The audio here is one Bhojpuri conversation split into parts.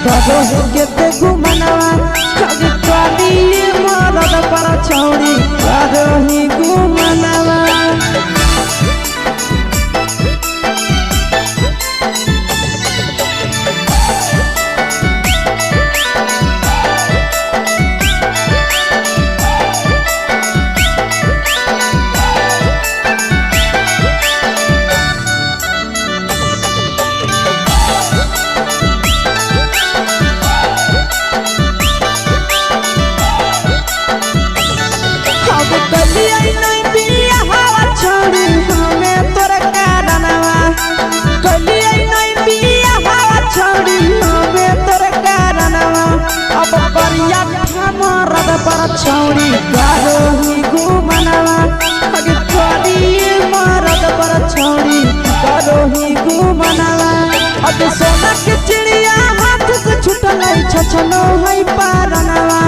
करो के ते घुमनवा कभी कभी मरद पर छौड़ी करो ही घुमनवा छौड़ी करो ही घुमनवा अगे थोड़ी मरद पर छौड़ी करो ही घुमनवा अगे सोना के चिड़िया हाथ से छूटल छछनो है पारनवा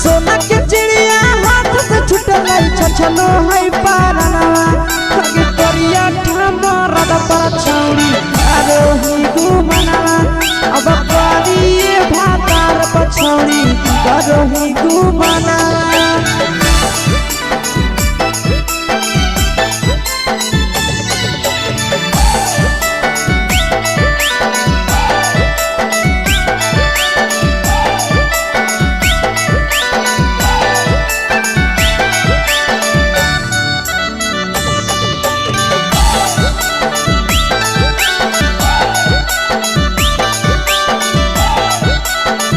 सोना के चिड़िया हाथ से छूटल छछनो है पारनवा अगे करिया मरद पर छौड़ी करो ही घुमनवा अब करिए भातार पर छौड़ी करो ही घुमनवा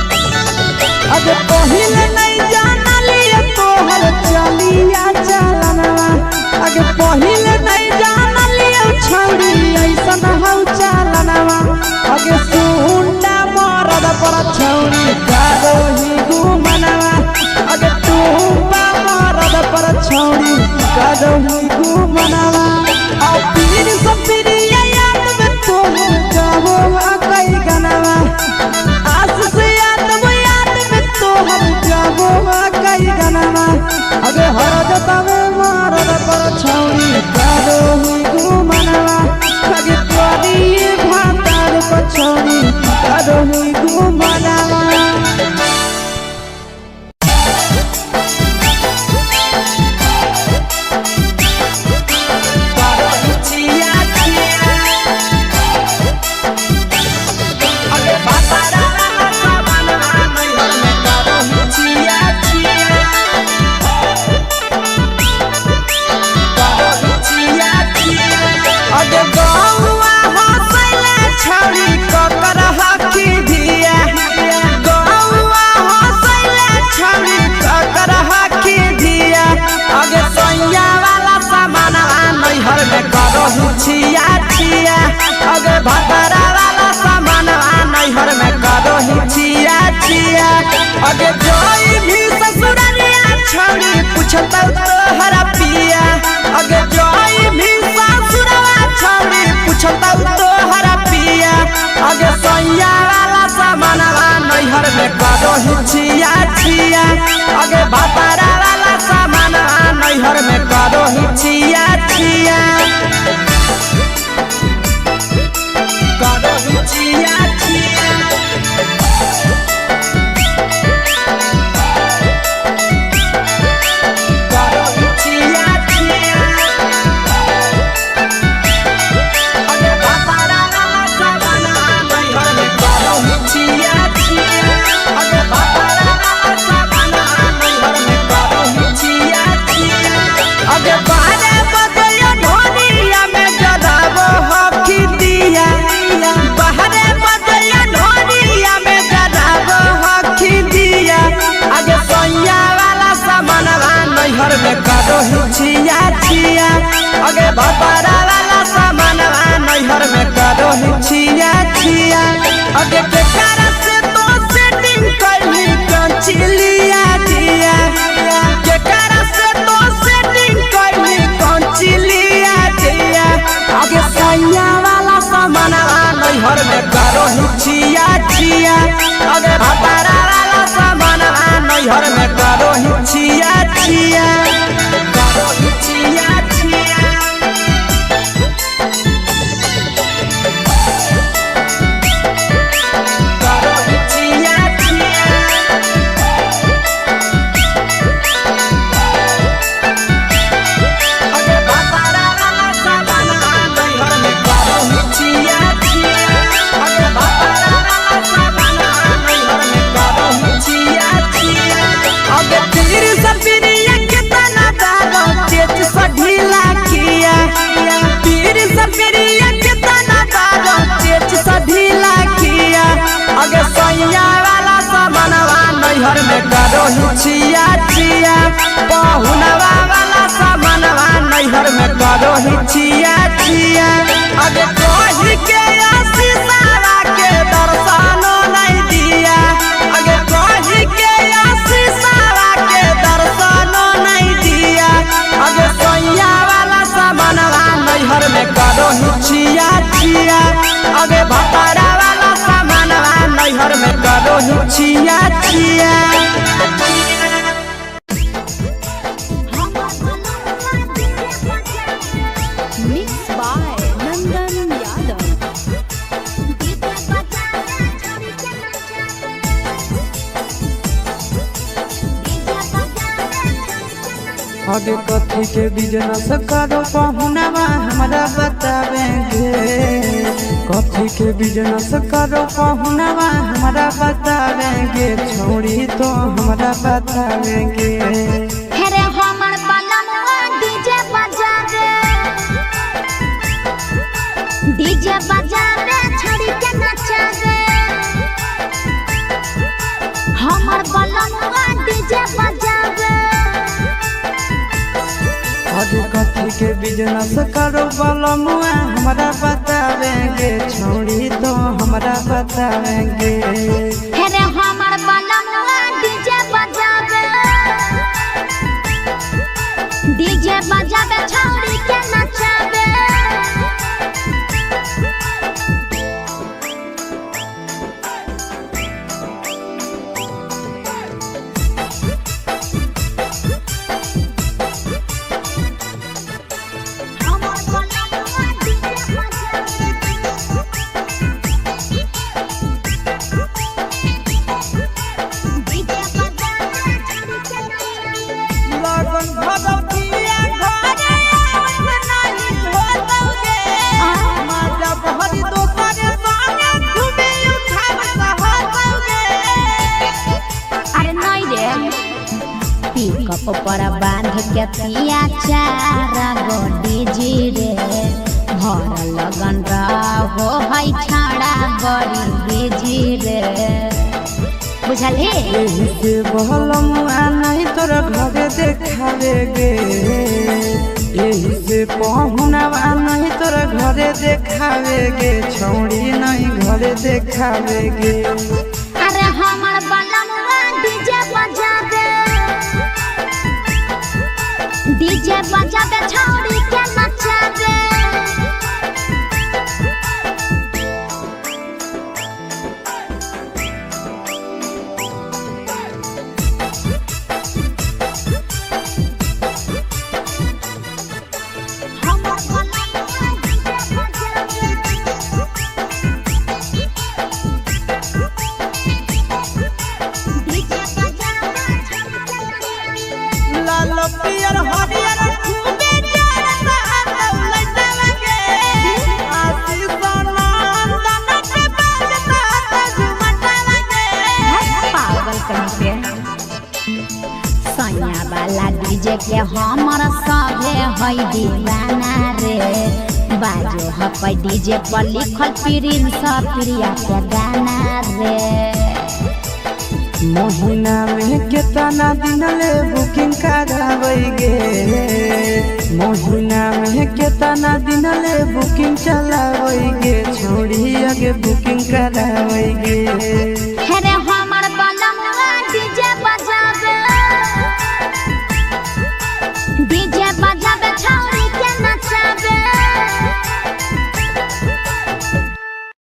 अगे पहिले नहीं जानलिए तोहर चलिया चलनवा अगे पहिले नहीं जानलिए छौड़ी ऐसन हौ चलनवा अगे सुंडा मरद पर छौड़ी करो ही घुमनवा अगे टूपा मरद पर छौड़ी करो ही घुमनवा और पीर सब पीरिया याद में तोहर जाबो कई गनवा आस से कई गनवा अगे हरदता में मरद पर छौड़ी करो ही घुमनवा अगे तोरी भातार पर छौड़ी करो ही घुमनवा छिया छिया अगे भतरा वाला सामान नैहर में करो ही छिया छिया अगे जोई भी ससुरालिया छौड़ी पूछता तोहरा पिया अगे जोई भी ससुरवा छौड़ी पूछता तोहरा पिया अगे सैया वाला सामान नैहर में करो ही छिया छिया अगे भतरा वाला सामान नैहर में करो ही छिया छिया करो ही छिया छिया करो ही छिया छिया अगे भतरा वाला सामान नैहर में करो ही छिया छिया अगे भतरा वाला सामान नैहर में करो ही छिया छिया अगे बारे बदलियो ढोनिया में जलावो हकी दिया बाहरे बदलियो ढोनिया में जलावो हकी दिया आगे सैया वाला सामान नैहर में करो ही छिया छिया आगे भतरा वाला सामान नैहर में करो ही छिया छिया आगे केकरा से तो सेटिंग करली कंचिलिया दिया केकरा से तो सेटिंग करली कंचिलिया दिया आगे सैया वाला सामान नैहर में करो ही छिया छिया आगे भतरा वाला सामान नैहर में करो ही छिया छिया करो ही छिया छिया करो नैहर में करो हिचिया चिया पहुनवा वाला सामानवा नैहर में करो हिचिया चिया अगे कही के आशीषवा के दर्शनो नहीं दिया अगे कही के आशीषवा के दर्शनो नहीं दिया अगे सोया वाला सामानवा नैहर में करो हिचिया चिया अगे भतारा वाला सामानवा नैहर में करो हिचिया चिया Mixed by Nandan Yadav. आगे कथी के बिजनेस करो पहुनवा हमरा बतावेंगे कथी के बिजनेस करो पहुनवा हमरा बतावेंगे छोड़ी तो हमरा बतावेंगे हेरे हमर बलमुआ डीजे बजावे छड़ी के नचावे हमर बलमुआ डीजे बजावे आगे कथी के बिजनेस करो बलमुआ हमरा बतावेंगे छोड़ी तो हमरा बतावेंगे हेरे हमर बलमुआ डीजे बजावे छड़ी के नचावे पिकअप पर बांध के पिया चारा गोडी जी रे भर लगन रहो है छाड़ा बड़ी बीजी रे बुझली यही से बहलमुआ नहीं तोरा घरे देखावेगे यही से पहुनवा नहीं तोरा घरे देखावेगे छोड़ी नहीं घरे देखावेगे अरे हमर बलमुआ डीजे बजावे छौड़ी के नचावे पियर हरियर खूबे जरता लइटा लगे आशीष नंदन के बजता झुमटा लगे पागल कहीं पे सैया वाला डीजे के हमर सभे है दीवाना रे बाजो है डीजे पर लिखल प्रिंस प्रिया के गाना रे महीना में कितना दिन ले बुकिंग करावेगे महीना में कितना दिन ले बुकिंग चलावेगे छोड़ी आगे बुकिंग करावेगे